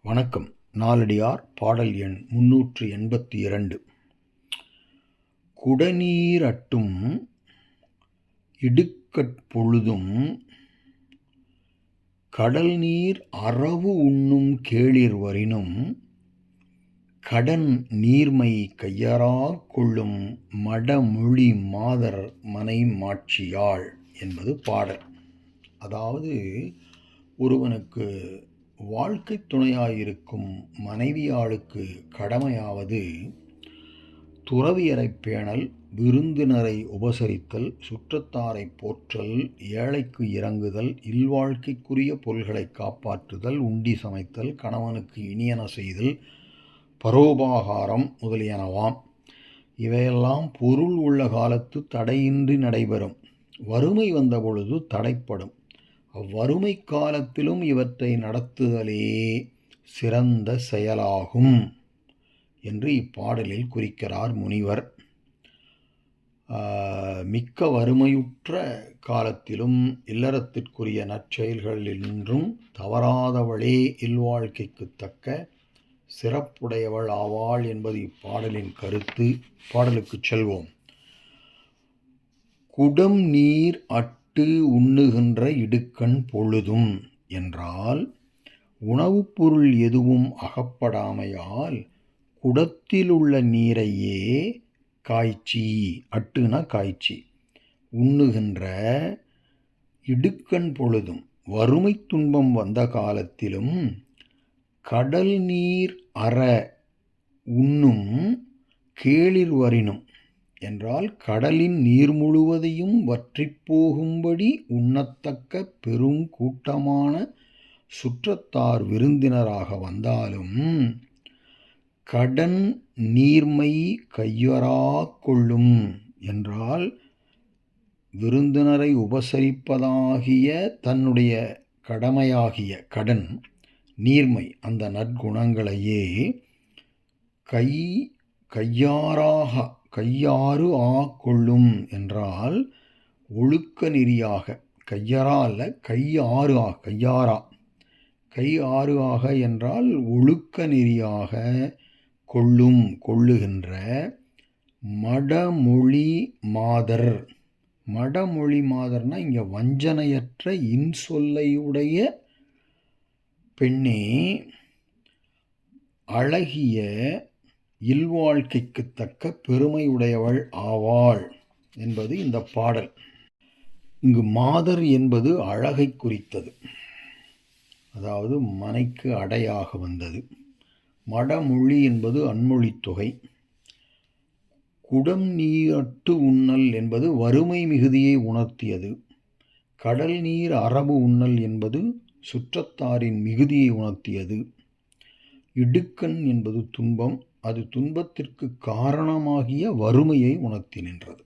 வணக்கம். நாலடியார் பாடல் எண் 382. குடநீர் அட்டும் இடுக்கட்பொழுதும் கடல் நீர் அரவு உண்ணும் கேளிர் வரினும் கடன் நீர்மை கையறாக் கொள்ளும் மடமொழி மாதர் மனை மாட்சியாள் என்பது பாடல். அதாவது ஒருவனுக்கு வாழ்க்கை துணையாயிருக்கும் மனைவியாளுக்கு கடமையாவது துறவியரை பேணல், விருந்தினரை உபசரித்தல், சுற்றத்தாரை போற்றல், ஏழைக்கு இறங்குதல், இல்வாழ்க்கைக்குரிய பொருள்களை காப்பாற்றுதல், உண்டி சமைத்தல், கணவனுக்கு இனியன செய்தல், பரோபாகாரம் முதலியனவாம். இவையெல்லாம் பொருள் உள்ள காலத்து தடையின்றி நடைபெறும். வறுமை வந்தபொழுது தடைப்படும். அவ்வறுமை காலத்திலும் இவற்றை நடத்துதலே சிறந்த செயலாகும் என்று இப்பாடலில் குறிக்கிறார் முனிவர். மிக்க வறுமையுற்ற காலத்திலும் இல்லறத்திற்குரிய நற்செயல்களினின்றும் தவறாதவளே இல்வாழ்க்கைக்கு தக்க சிறப்புடையவள் ஆவாள் என்பது இப்பாடலின் கருத்து. பாடலுக்கு செல்வோம். குடம் நீர் உண்ணுகின்ற இடுக்கண் பொழுதும் என்றால் உணவுப் பொருள் எதுவும் அகப்படாமையால் குடத்திலுள்ள நீரையே காய்ச்சி, அட்டுன காய்ச்சி உண்ணுகின்ற இடுக்கண் பொழுதும் வறுமை துன்பம் வந்த காலத்திலும் கடல் நீர் அற உண்ணும் கேளிர் வரினும் என்றால் கடலின் நீர் முழுவதையும் வற்றிப் போகும்படி உண்ணத்தக்க பெரும் கூட்டமான சுற்றத்தார் விருந்தினராக வந்தாலும் கடன் நீர்மை கையறாக் கொள்ளும் என்றால் விருந்தினரை உபசரிப்பதாகிய தன்னுடைய கடமையாகிய கடன் நீர்மை அந்த நற்குணங்களையே கையாறு கொள்ளும் என்றால் ஒழுக்க நெறியாக, கையறா அல்ல கையாறு ஆக என்றால் ஒழுக்க நெறியாக கொள்ளுகின்ற மடமொழி மாதர். மடமொழி மாதர்னா இங்கே வஞ்சனையற்ற இன்சொல்லையுடைய பெண்ணே அழகிய இல்வாழ்க்கைக்கு தக்க பெருமையுடையவள் ஆவாள் என்பது இந்த பாடல். இங்கு மாதர் என்பது அழகை குறித்தது, அதாவது மனைக்கு அடையாக வந்தது. மடமொழி என்பது அன்மொழி தொகை. குடம் நீரட்டு உண்ணல் என்பது வறுமை மிகுதியை உணர்த்தியது. கடல் நீர் அரபு உண்ணல் என்பது சுற்றத்தாரின் மிகுதியை உணர்த்தியது. இடுக்கண் என்பது துன்பம், அது துன்பத்திற்கு காரணமாகிய வறுமையை உணர்த்தி நின்றது.